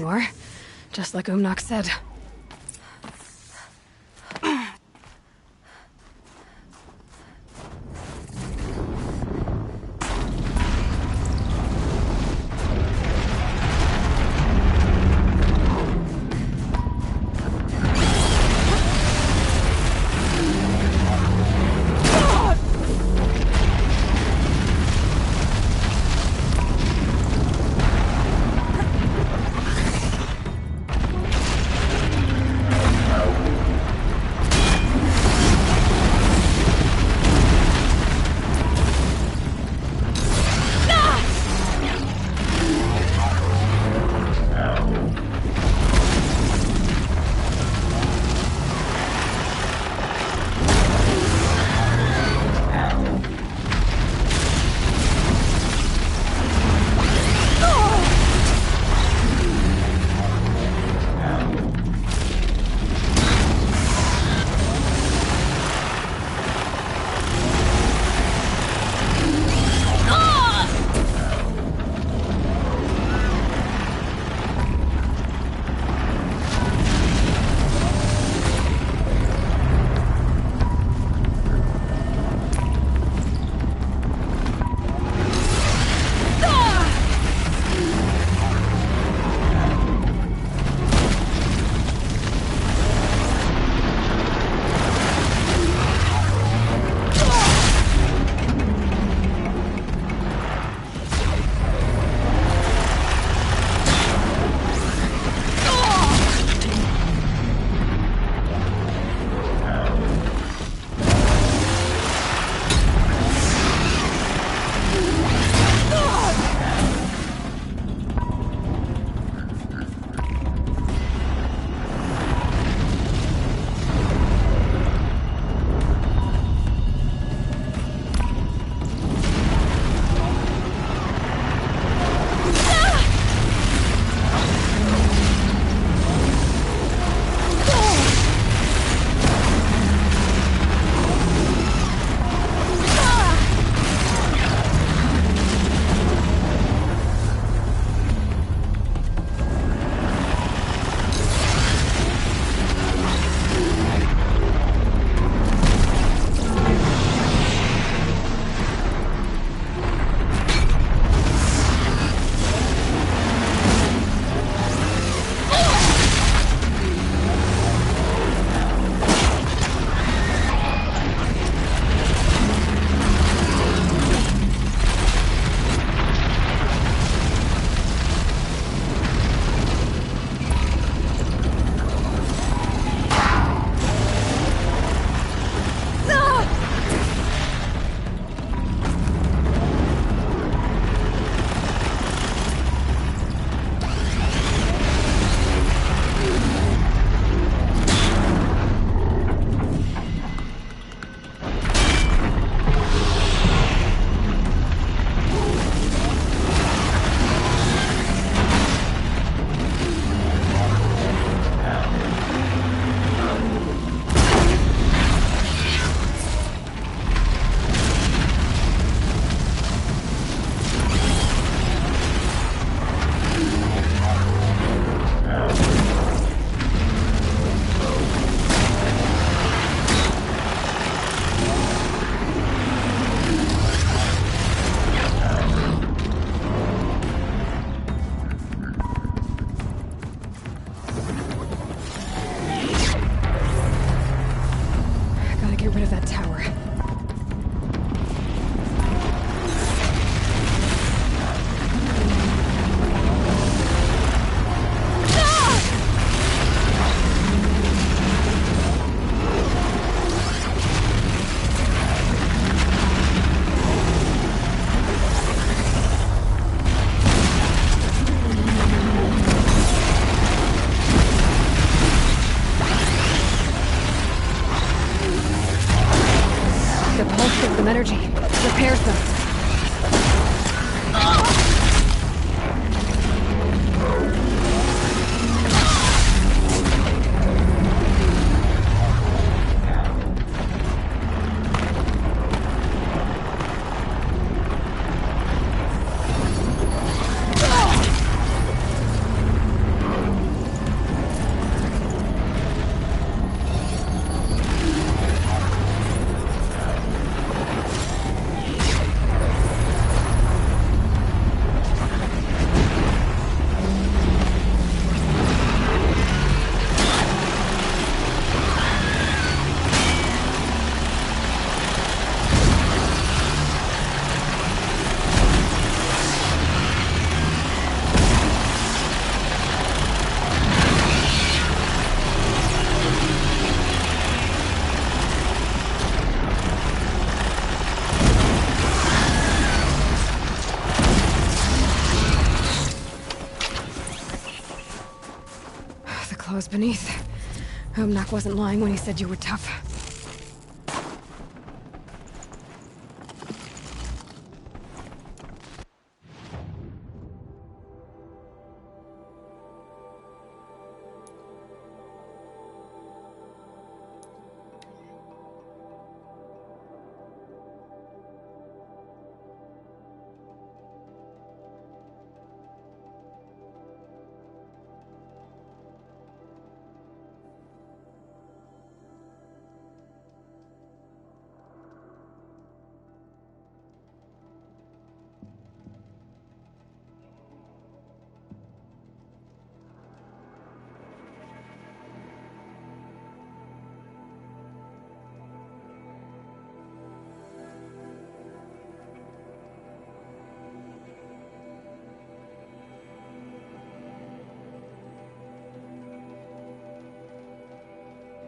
you are. Just like Umnak said. Energy repairs them. claws beneath. Omnak wasn't lying when he said you were tough.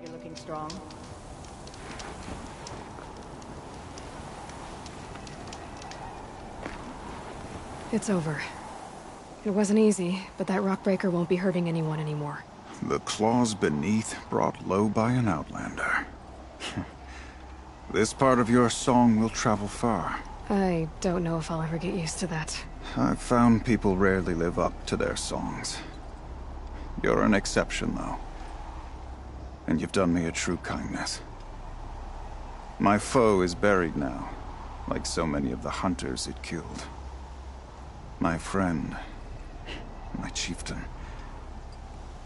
You're looking strong. It's over. It wasn't easy, but that rockbreaker won't be hurting anyone anymore. The claws beneath brought low by an outlander. This part of your song will travel far. I don't know if I'll ever get used to that. I've found people rarely live up to their songs. You're an exception, though. And you've done me a true kindness. My foe is buried now, like so many of the hunters it killed. My friend, my chieftain.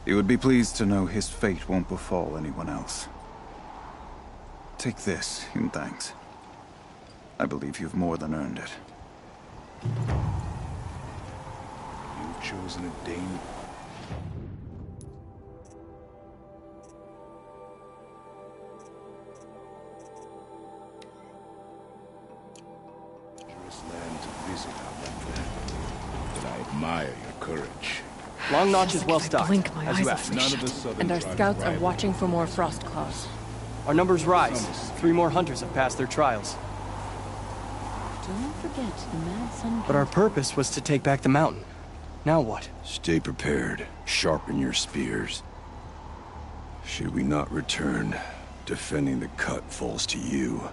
He would be pleased to know his fate won't befall anyone else. Take this in thanks. I believe you've more than earned it. You've chosen a dangerous land to visit, but I admire your courage. Long Notch is well If I stocked, blink, my as eyes you will asked. flash. None of the southern And our tribes scouts are rival. watching for more frost claws. Our numbers rise. 3 more hunters have passed their trials. Don't forget the Mad Sun. But our purpose was to take back the mountain. Now what? Stay prepared. Sharpen your spears. Should we not return, defending the cut falls to you.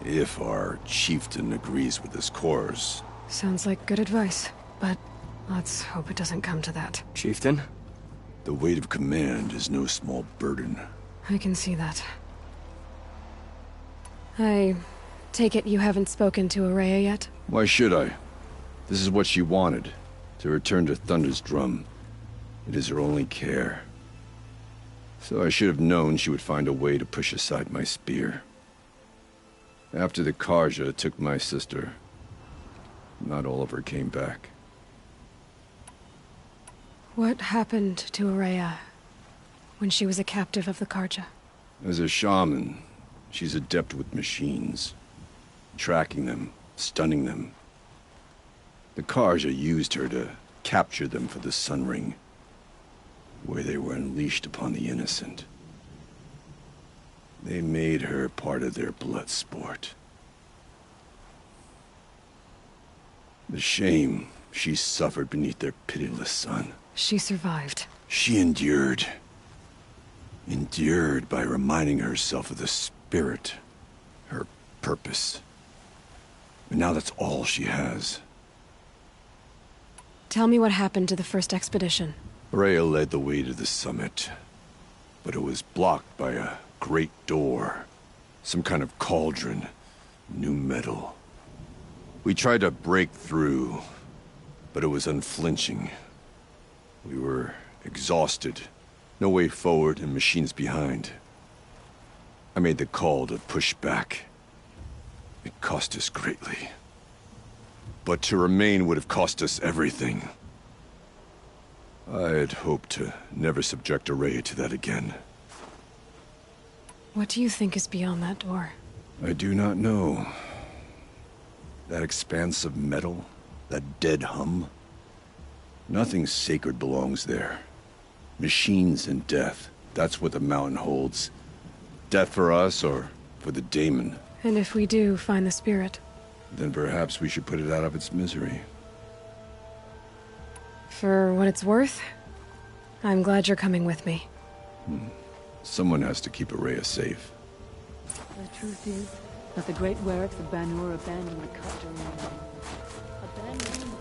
If our chieftain agrees with his course. Sounds like good advice, but let's hope it doesn't come to that. Chieftain? The weight of command is no small burden. I can see that. I take it you haven't spoken to Araya yet? Why should I? This is what she wanted, to return to Thunder's Drum. It is her only care. So I should have known she would find a way to push aside my spear. After the Karja took my sister, not all of her came back. What happened to Araya when she was a captive of the Karja? As a shaman, she's adept with machines. Tracking them, stunning them. The Karja used her to capture them for the Sun Ring, where they were unleashed upon the innocent. They made her part of their blood sport. The shame she suffered beneath their pitiless sun. She survived. She endured. Endured by reminding herself of the spirit, her purpose. And now that's all she has. Tell me what happened to the first expedition. Rhea led the way to the summit, but it was blocked by a great door. Some kind of cauldron, new metal. We tried to break through, but it was unflinching. We were exhausted, no way forward and machines behind. I made the call to push back. It cost us greatly. But to remain would have cost us everything. I had hoped to never subject Araya to that again. What do you think is beyond that door? I do not know. That expanse of metal, that dead hum. Nothing sacred belongs there. Machines and death, that's what the mountain holds. Death for us or for the daemon. And if we do find the spirit? Then perhaps we should put it out of its misery. For what it's worth, I'm glad you're coming with me. Someone has to keep Araya safe. The truth is that the great Warricks of Banur abandoned the cut during the war. Abandoning the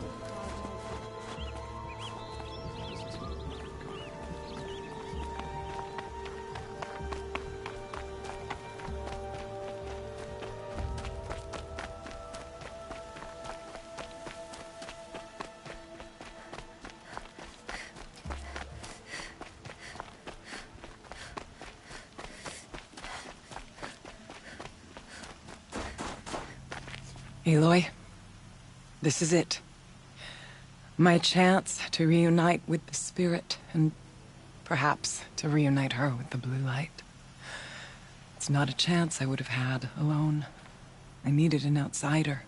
Aloy, this is it. My chance to reunite with the Spirit, and perhaps to reunite her with the blue light. It's not a chance I would have had alone. I needed an outsider.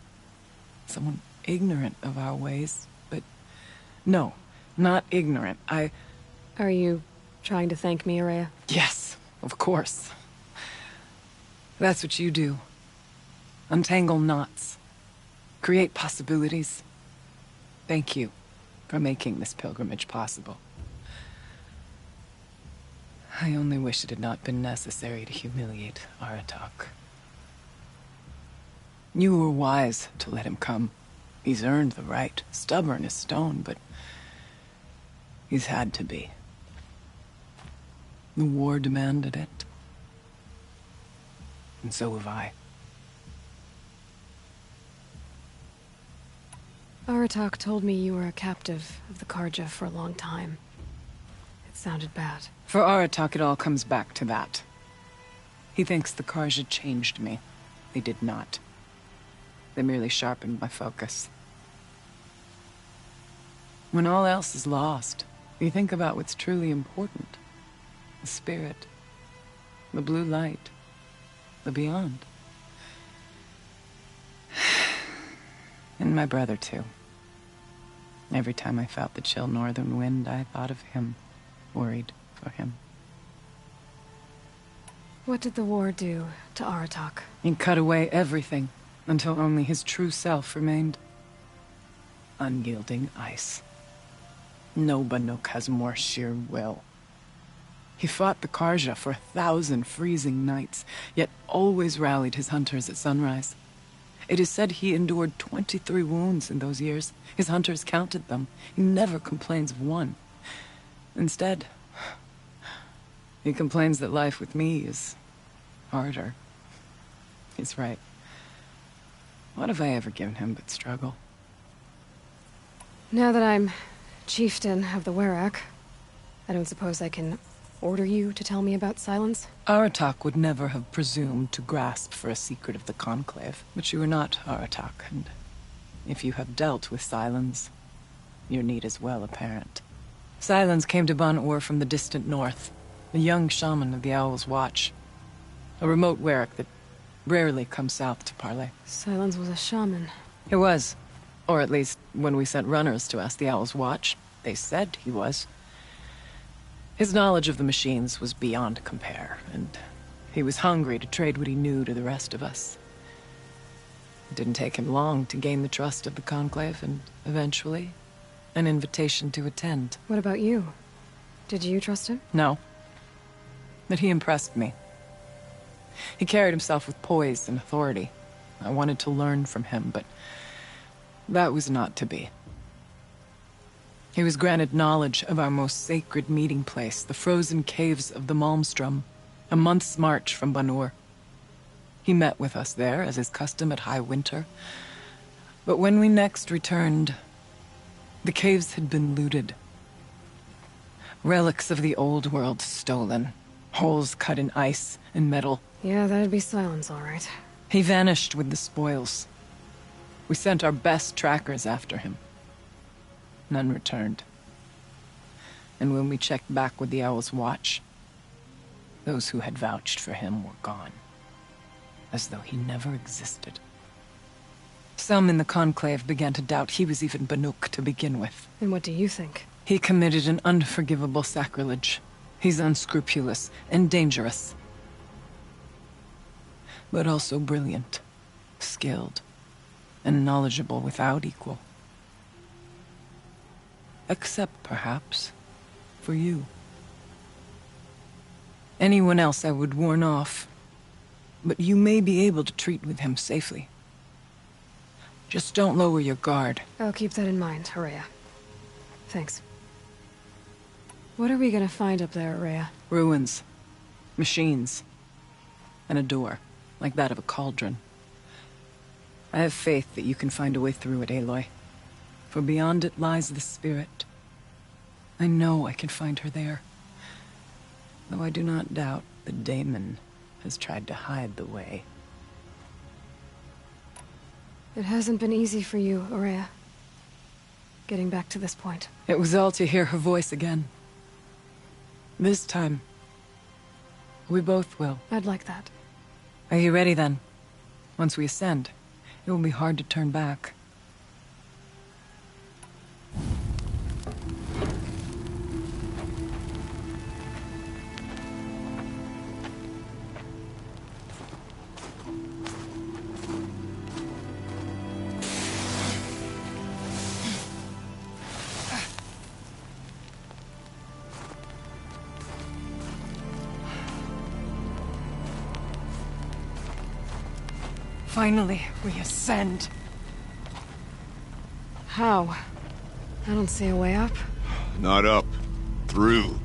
Someone ignorant of our ways, but... No, not ignorant. Are you trying to thank me, Araya? Yes, of course. That's what you do. Untangle knots. Create possibilities. Thank you for making this pilgrimage possible. I only wish it had not been necessary to humiliate Aratak. You were wise to let him come. He's earned the right. Stubborn as stone, but he's had to be. The war demanded it. And so have I. Aratak told me you were a captive of the Carja for a long time. It sounded bad. For Aratak, it all comes back to that. He thinks the Carja changed me. They did not. They merely sharpened my focus. When all else is lost, you think about what's truly important. The Spirit. The blue light. The beyond. And my brother, too. Every time I felt the chill northern wind, I thought of him. Worried for him. What did the war do to Aratak? He cut away everything, until only his true self remained. Unyielding ice. No Banuk has more sheer will. He fought the Carja for 1,000 freezing nights, yet always rallied his hunters at sunrise. It is said he endured 23 wounds in those years. His hunters counted them. He never complains of one. Instead, he complains that life with me is harder. He's right. What have I ever given him but struggle? Now that I'm chieftain of the Werak, I don't suppose I can order you to tell me about Silence? Aratak would never have presumed to grasp for a secret of the Conclave. But you are not Aratak, and if you have dealt with Silence, your need is well apparent. Silence came to Ban-Ur from the distant north, a young shaman of the Owl's Watch. A remote Werak that rarely comes south to parley. Silence was a shaman. He was. Or at least, when we sent runners to ask the Owl's Watch, they said he was. His knowledge of the machines was beyond compare, and he was hungry to trade what he knew to the rest of us. It didn't take him long to gain the trust of the Conclave, and eventually, an invitation to attend. What about you? Did you trust him? No. But he impressed me. He carried himself with poise and authority. I wanted to learn from him, but that was not to be. He was granted knowledge of our most sacred meeting place, the frozen caves of the Malmstrom, a month's march from Ban-Ur. He met with us there, as is custom at High Winter. But when we next returned, the caves had been looted. Relics of the old world stolen. Holes cut in ice and metal. Yeah, that'd be Silence, all right. He vanished with the spoils. We sent our best trackers after him. None returned. And when we checked back with the Owl's Watch, those who had vouched for him were gone. As though he never existed. Some in the Conclave began to doubt he was even Banuk to begin with. And what do you think? He committed an unforgivable sacrilege. He's unscrupulous and dangerous. But also brilliant, skilled, and knowledgeable without equal. Except, perhaps, for you. Anyone else I would warn off, but you may be able to treat with him safely. Just don't lower your guard. I'll keep that in mind, Araya. Thanks. What are we gonna find up there, Araya? Ruins, machines, and a door, like that of a cauldron. I have faith that you can find a way through it, Aloy. For beyond it lies the spirit. I know I can find her there. Though I do not doubt the daemon has tried to hide the way. It hasn't been easy for you, Araya. Getting back to this point. It was all to hear her voice again. This time, we both will. I'd like that. Are you ready then? Once we ascend, it will be hard to turn back. Finally, we ascend. How? I don't see a way up. Not up. Through.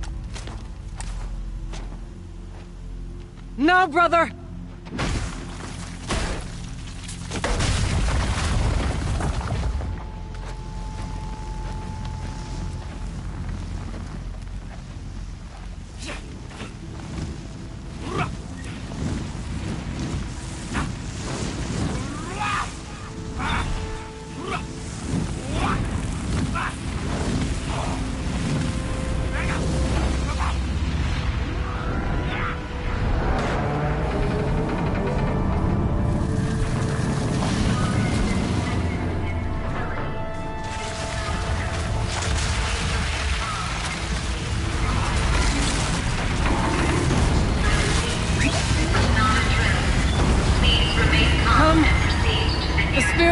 No, brother!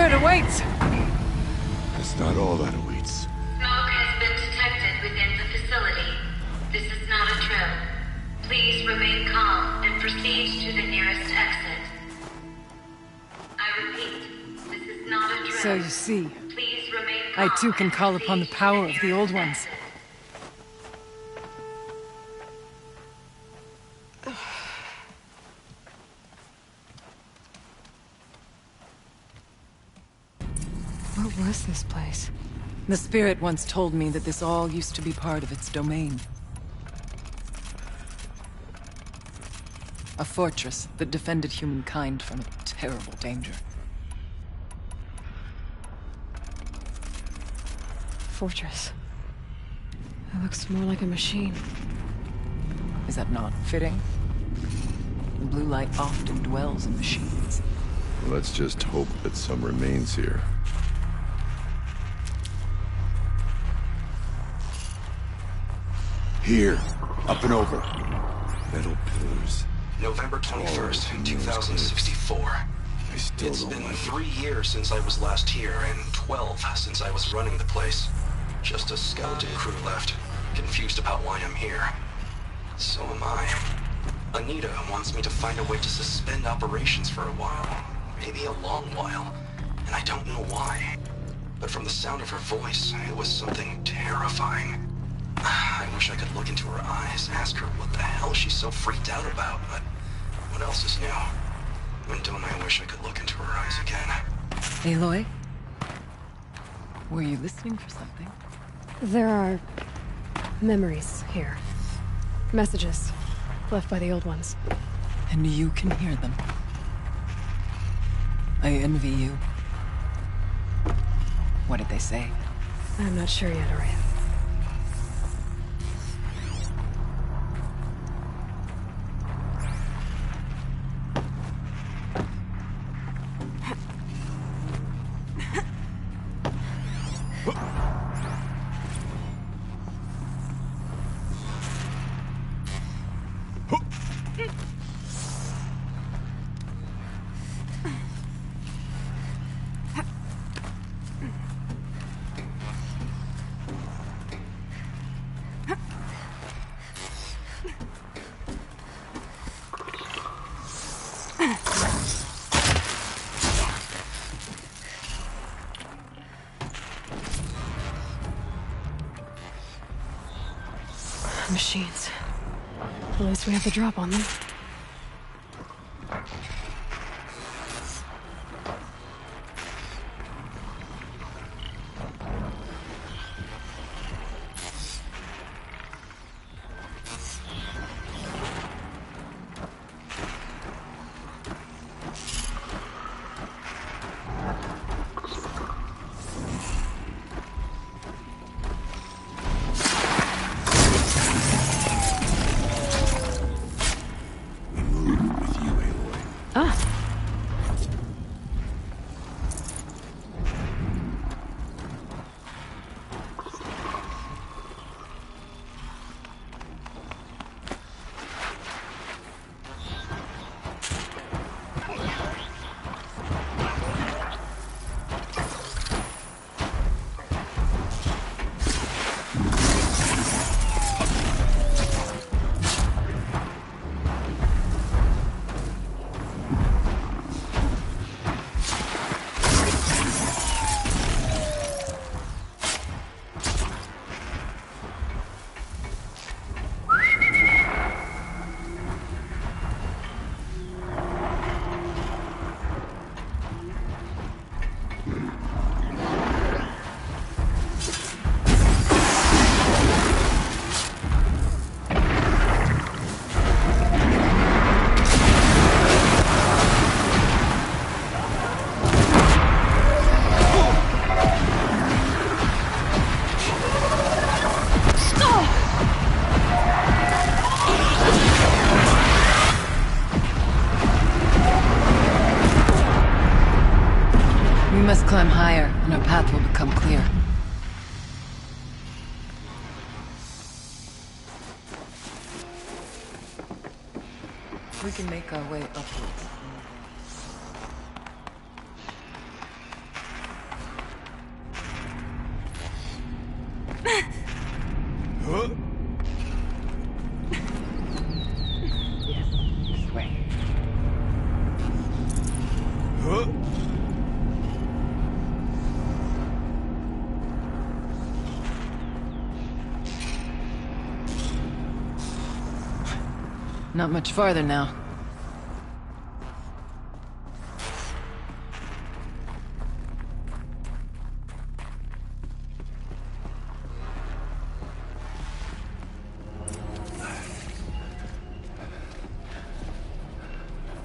Awaits! That's not all that awaits. Smoke has been detected within the facility. This is not a drill. Please remain calm and proceed to the nearest exit. I repeat, this is not a drill. So you see, Please remain calm I too can and call upon the proceed power to of the old nearest ones. exit. What was this place? The spirit once told me that this all used to be part of its domain. A fortress that defended humankind from a terrible danger. Fortress. It looks more like a machine. Is that not fitting? The blue light often dwells in machines. Let's just hope that some remains here. Here, up and over. Metal pillars. November 21st, 2064. I still It's don't been like 3 years since I was last here, and 12 since I was running the place. Just a skeleton crew left, confused about why I'm here. So am I. Anita wants me to find a way to suspend operations for a while. Maybe a long while. And I don't know why. But from the sound of her voice, it was something terrifying. I wish I could look into her eyes, ask her what the hell she's so freaked out about, but what else is new? And don't I wish I could look into her eyes again? Aloy? Were you listening for something? There are memories here. Messages left by the old ones. And you can hear them. I envy you. What did they say? I'm not sure yet, Araya. Machines. At least we have the drop on them. We must climb higher, and our path will become clear. We can make our way upwards. Yes, this way. Not much farther now.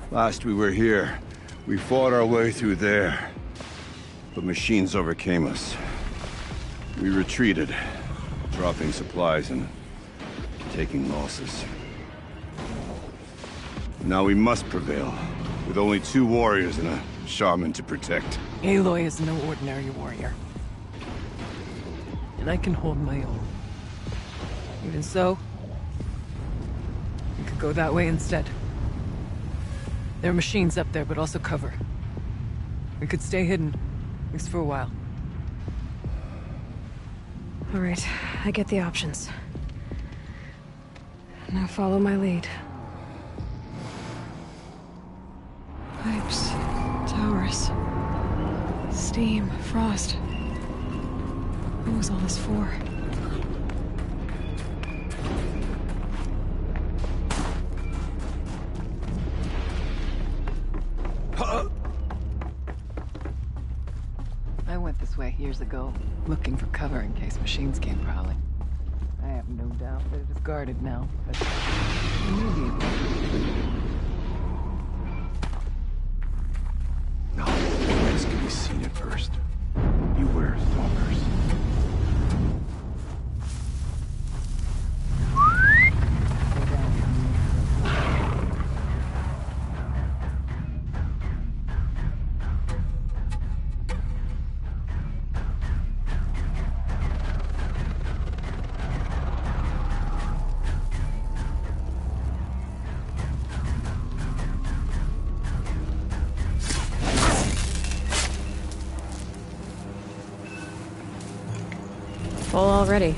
Last we were here, we fought our way through there. But machines overcame us. We retreated, dropping supplies and taking losses. Now we must prevail, with only 2 warriors and a shaman to protect. Aloy is no ordinary warrior. And I can hold my own. Even so, we could go that way instead. There are machines up there, but also cover. We could stay hidden, at least for a while. All right, I get the options. Now follow my lead. Pipes, towers, steam, frost. What was all this for? I went this way years ago, looking for cover in case machines came prowling. I have no doubt that it is guarded now, but maybe. No, this can be seen at first. Beware stalkers. Full already.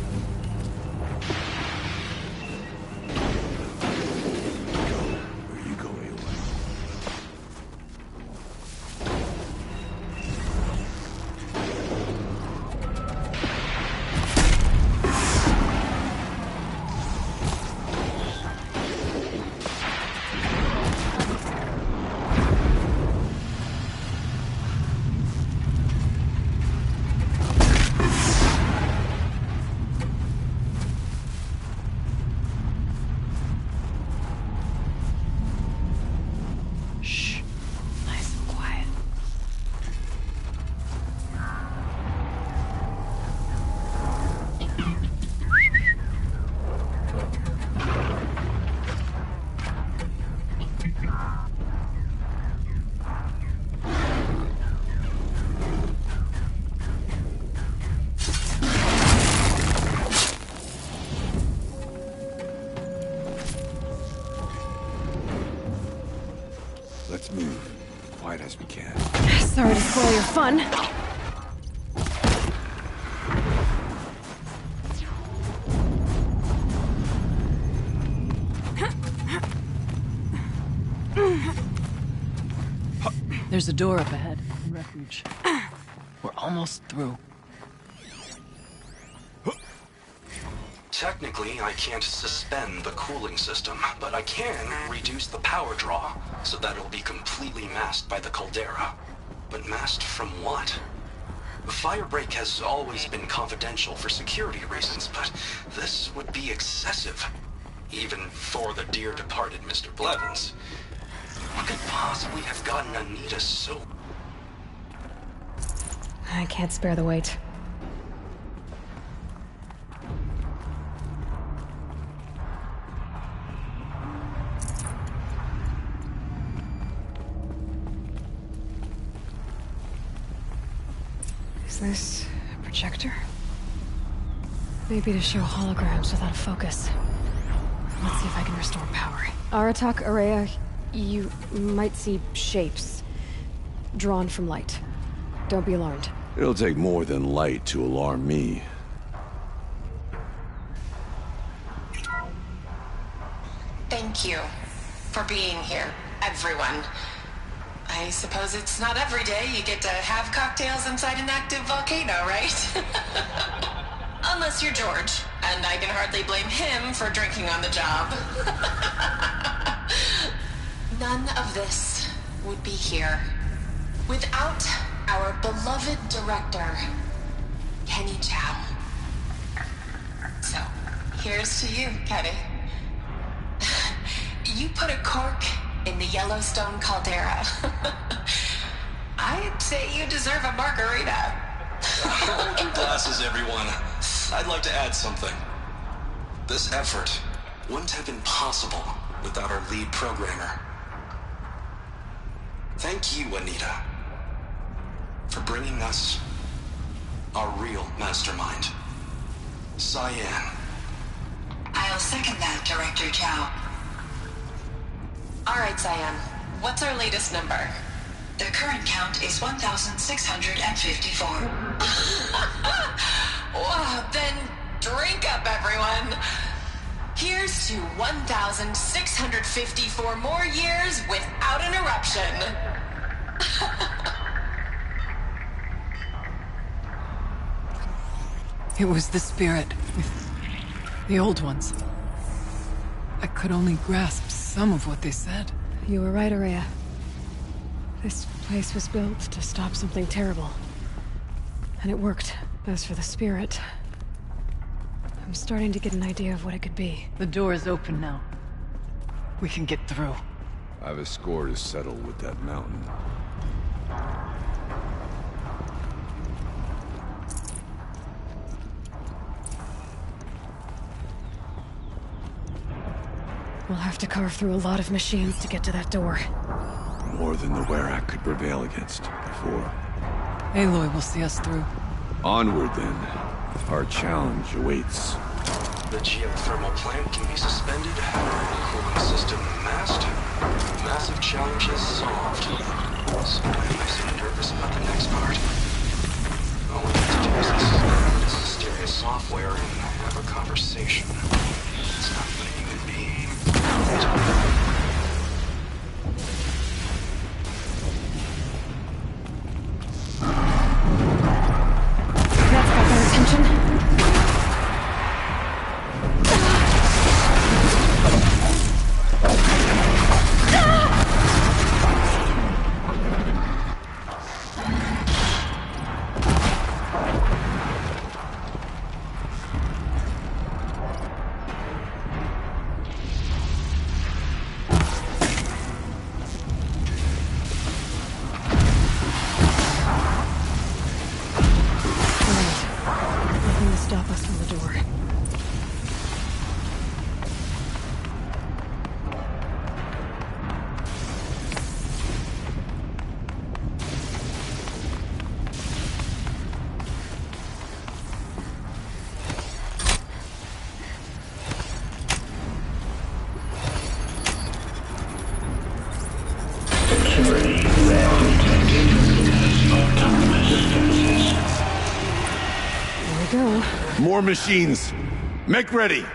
Where you go, Aloy? Let's move. Quiet as we can. Sorry to spoil your fun. There's a door up ahead. Refuge. We're almost through. Technically, I can't suspend the cooling system, but I can reduce the power draw so that it'll be completely masked by the caldera. But masked from what? Firebreak has always been confidential for security reasons, but this would be excessive. Even for the dear departed Mr. Blevins. What could possibly have gotten Anita so... I can't spare the weight. Is this a projector? Maybe to show holograms without a focus. Let's see if I can restore power. Aratak, Ourea, you might see shapes drawn from light. Don't be alarmed. It'll take more than light to alarm me. Thank you for being here, everyone. I suppose it's not every day you get to have cocktails inside an active volcano, right? Unless you're George, and I can hardly blame him for drinking on the job. None of this would be here without our beloved director, Kenny Chow. So, here's to you, Kenny. You put a cork in the Yellowstone caldera. I'd say you deserve a margarita. Hold your glasses, everyone. I'd like to add something. This effort wouldn't have been possible without our lead programmer. Thank you, Anita, for bringing us our real mastermind, Cyan. I'll second that, Director Chow. All right, Cyan. What's our latest number? The current count is 1,654. Wow, then drink up, everyone. Here's to 1,654 more years without an eruption. It was the spirit. The old ones. I could only grasp some of what they said. You were right, Ourea. This place was built to stop something terrible. And it worked. As for the spirit, I'm starting to get an idea of what it could be. The door is open now. We can get through. I have a score to settle with that mountain. We'll have to carve through a lot of machines to get to that door. More than the Werak could prevail against before. Aloy will see us through. Onward, then. Our challenge awaits. The geothermal plant can be suspended, the cooling system masked. Massive challenges solved. So why am I so nervous about the next part? All we have to do is suspend this mysterious software and have a conversation. It's not even a human being. That's got their attention. facility well detected as autonomous defenses. Here we go. More machines. Make ready.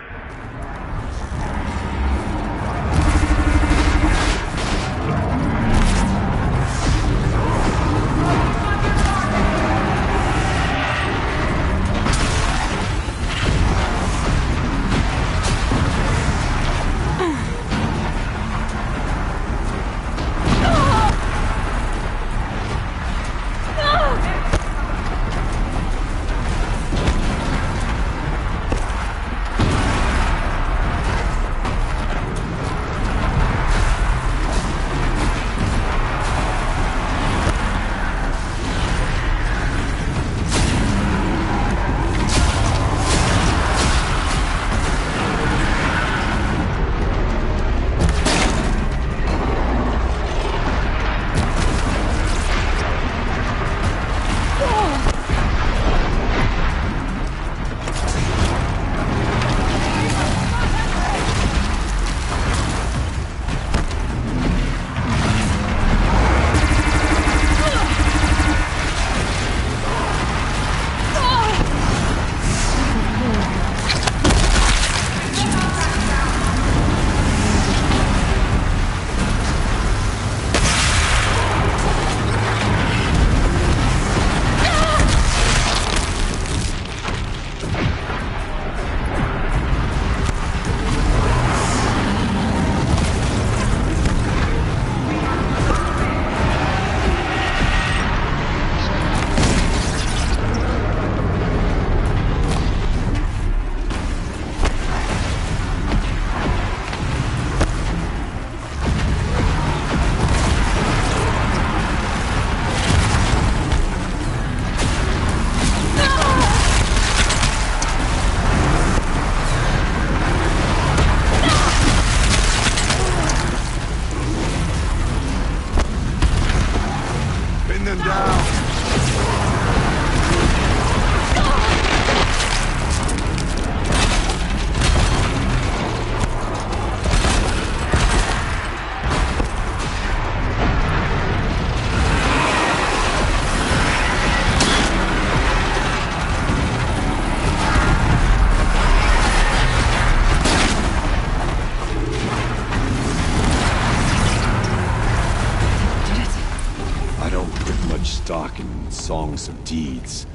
Stock in songs of deeds,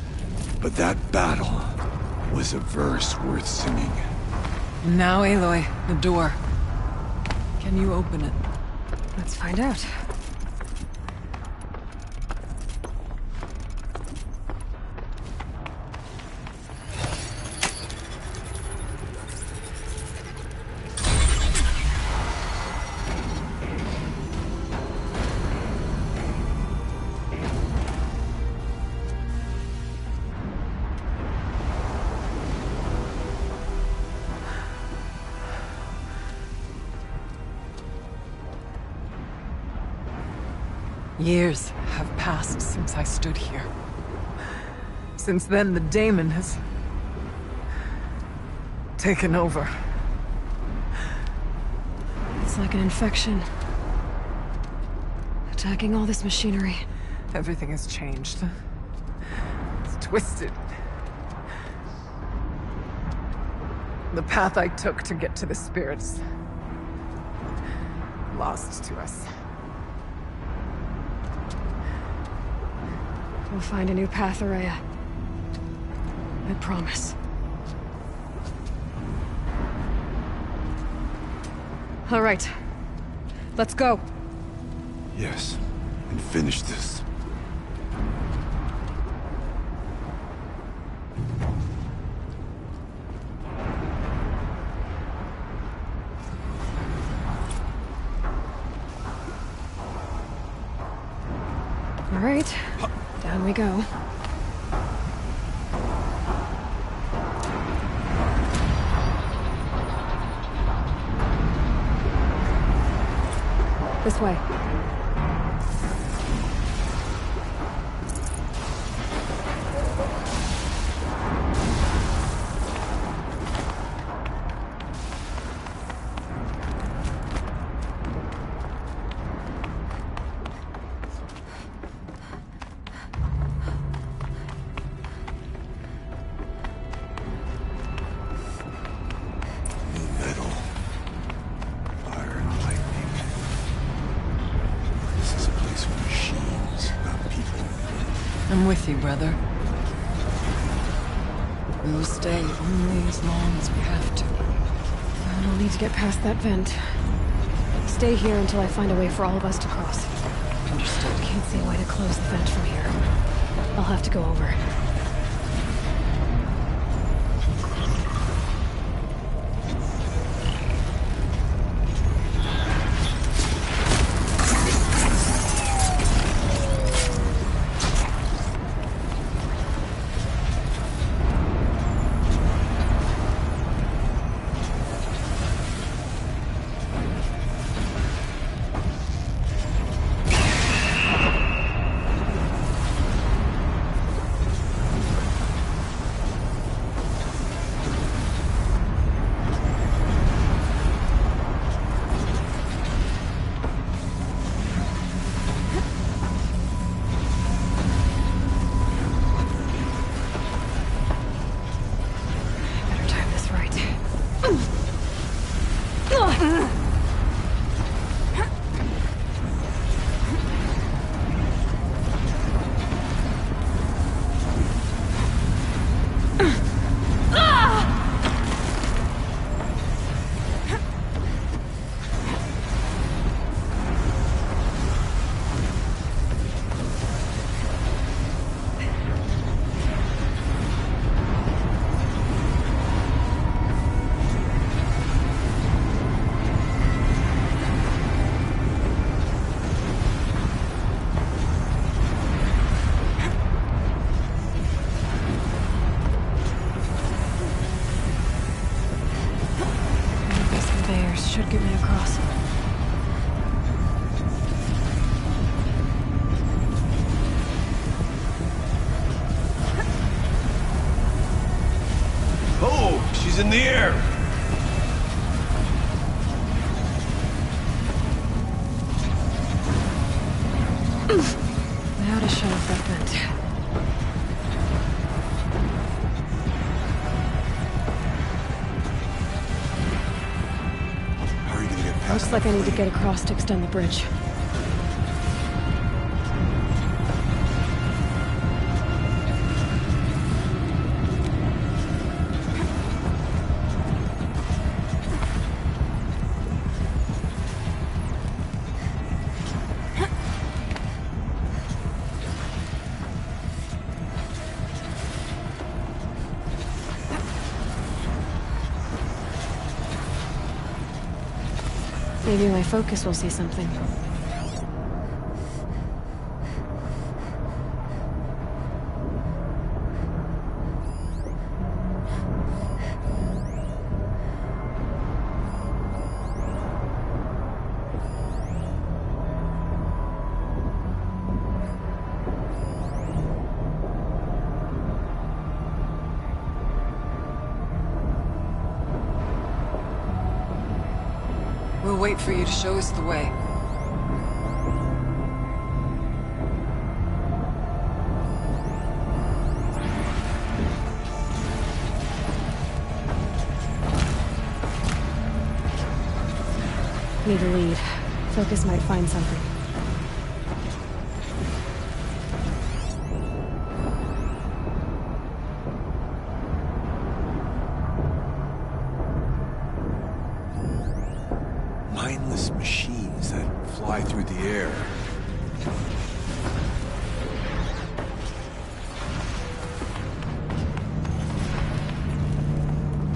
but that battle was a verse worth singing. Now, Aloy, the door. Can you open it? Let's find out. Years have passed since I stood here. Since then, the daemon has taken over. It's like an infection. Attacking all this machinery. Everything has changed. It's twisted. The path I took to get to the spirits, lost to us. We'll find a new path, Ourea. I promise. All right. Let's go. Yes, and finish this. All right. Down we go. This way. I'm with you, brother. We will stay only as long as we have to. We'll need to get past that vent. Stay here until I find a way for all of us to cross. Understood. I can't see a way to close the vent from here. I'll have to go over. Should get me across. Oh, she's in the air! Now to shut off that vent. Looks like I need to get across to extend the bridge. Maybe my focus will see something. We'll wait for you to show us the way. Need a lead. Focus might find something. Mindless machines that fly through the air.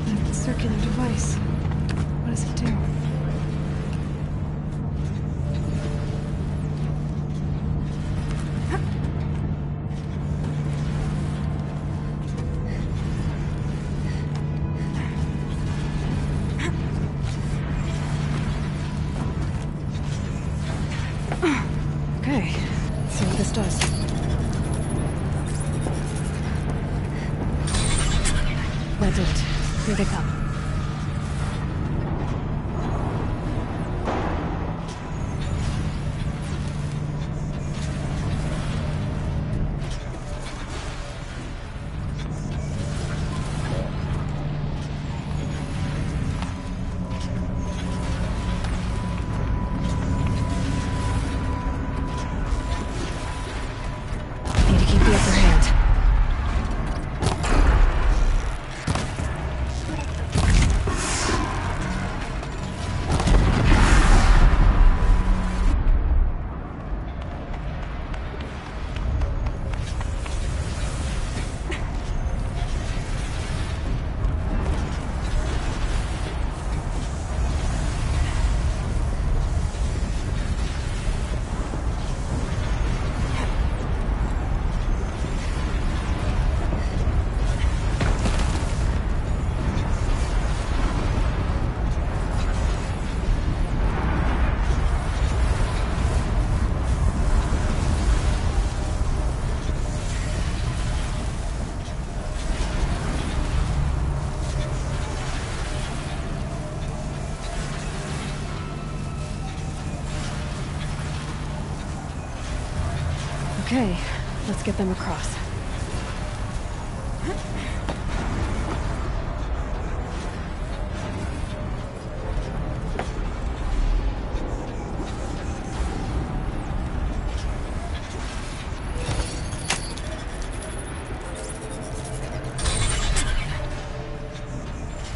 That circular device. What does it do? Okay, let's see what this does. That did it. Here they come. Need to keep the upper Okay, let's get them across.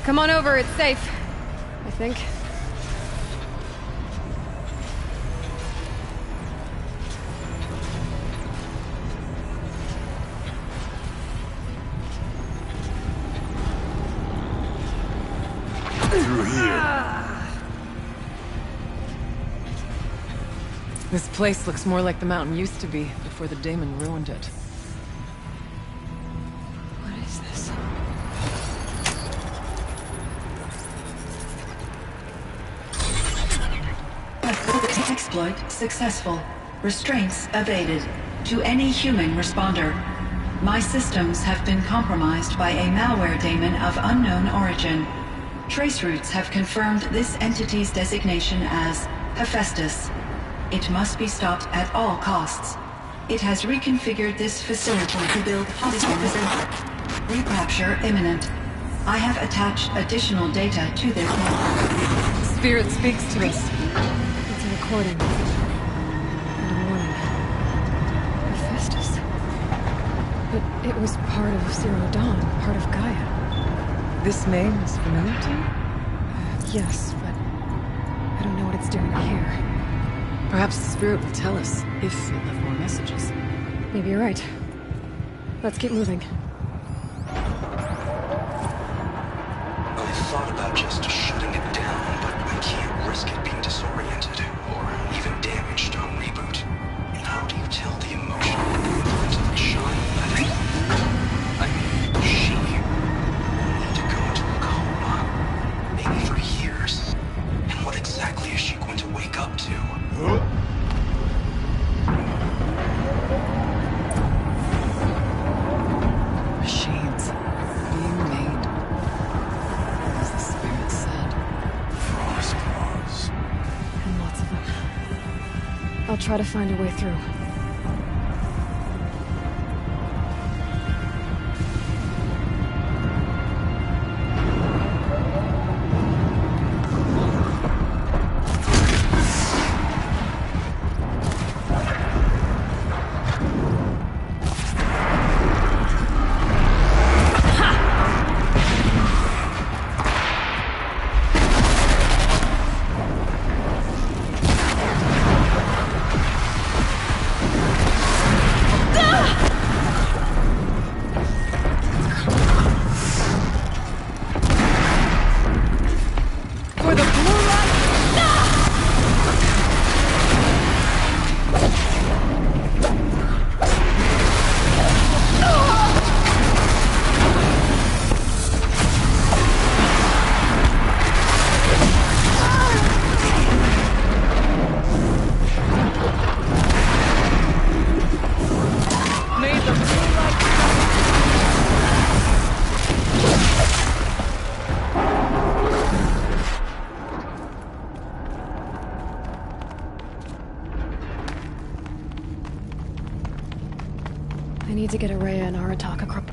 Come on over, it's safe. I think. Through here. This place looks more like the mountain used to be before the Daemon ruined it. What is this? Exploit successful. Restraints evaded. To any human responder. My systems have been compromised by a malware daemon of unknown origin. Trace routes have confirmed this entity's designation as Hephaestus. It must be stopped at all costs. It has reconfigured this facility to build hospitals. Recapture imminent. I have attached additional data to this. Spirit speaks to us. It's a recording. And a warning. Hephaestus. But it was part of Zero Dawn, part of Gaia. This name is familiar to you? Yes, but I don't know what it's doing here. Perhaps the Spirit will tell us if it left more messages. Maybe you're right. Let's keep moving. I thought about just shutting it down, but I can't risk it being disoriented or even damaged on reboot. How do you tell the emotional equivalent of a child that I mean, she will need to go into a coma, maybe for years. And what exactly is she going to wake up to? Machines being made. As the Spirit said. Frost claws. And lots of them. I'll try to find a way through. I need to get Araya and Aratak across.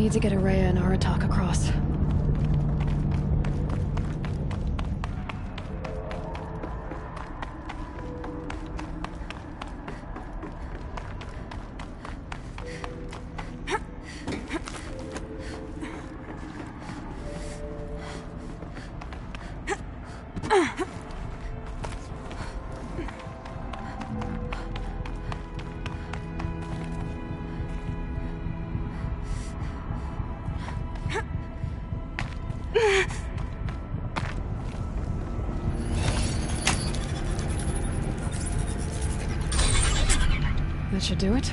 need to get Araya and Aratak across. That should do it.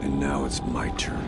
And now it's my turn.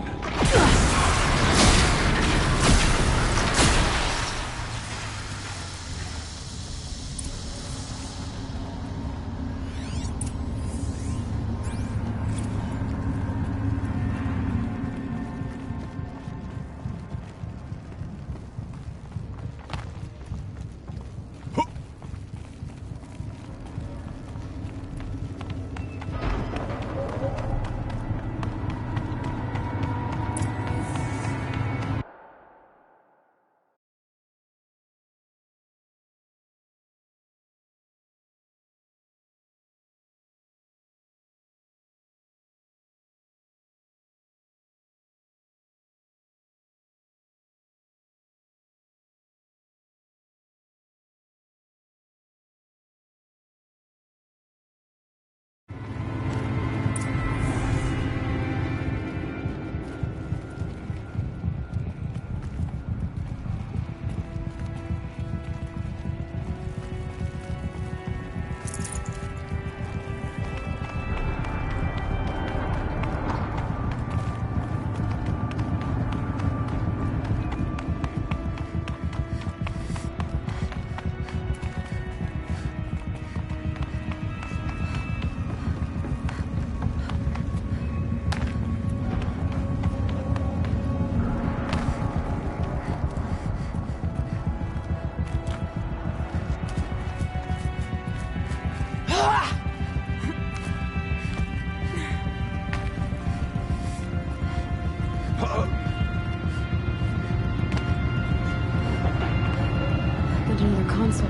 Another console.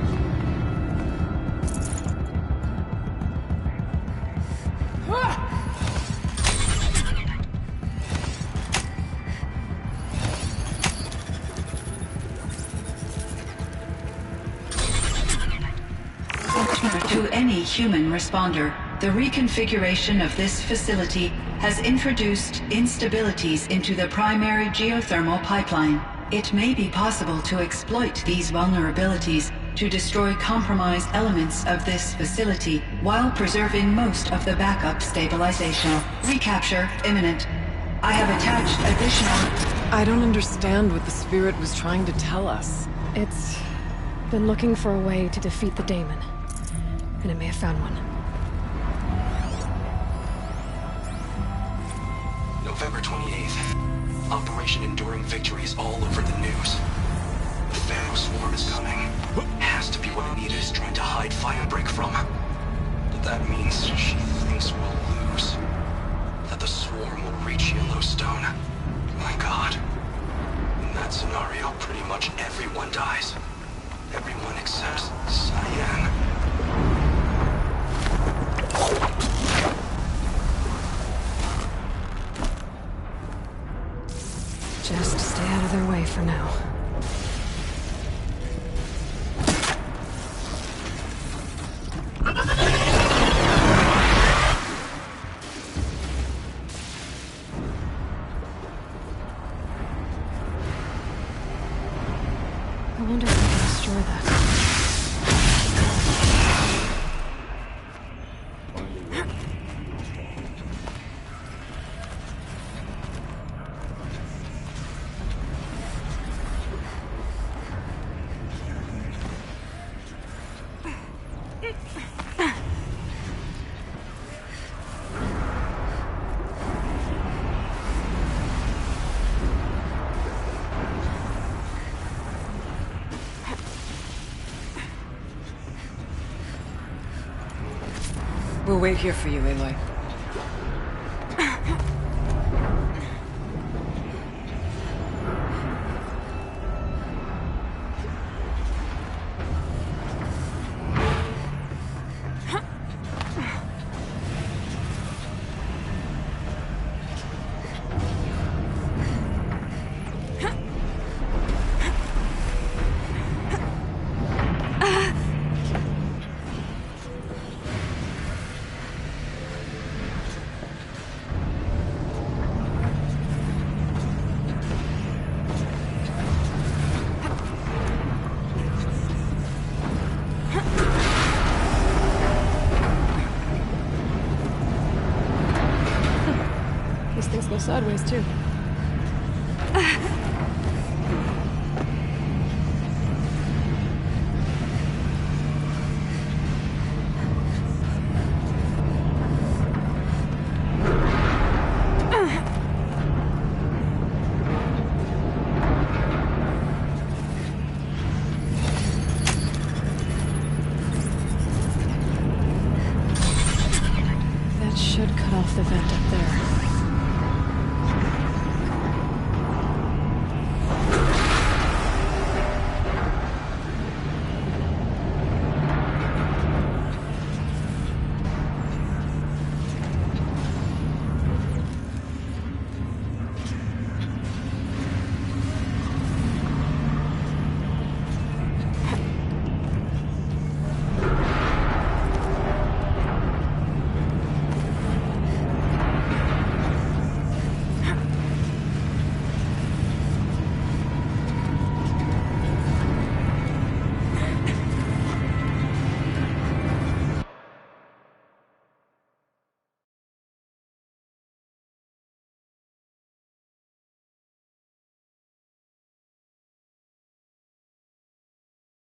To any human responder, the reconfiguration of this facility has introduced instabilities into the primary geothermal pipeline. It may be possible to exploit these vulnerabilities to destroy compromised elements of this facility while preserving most of the backup stabilization. Recapture imminent. I have attached additional... I don't understand what the Spirit was trying to tell us. It's been looking for a way to defeat the Daemon, and it may have found one. November 28th. Operation Enduring Victory is all over the news. The Pharaoh Swarm is coming. Has to be what Anita is trying to hide Firebreak from. But that means she thinks we'll lose. That the Swarm will reach Yellowstone. My God. In that scenario, pretty much everyone dies. Everyone except Cyan. Just stay out of their way for now. I wonder if I can destroy that. We'll wait here for you, Aloy. These things go sideways, too.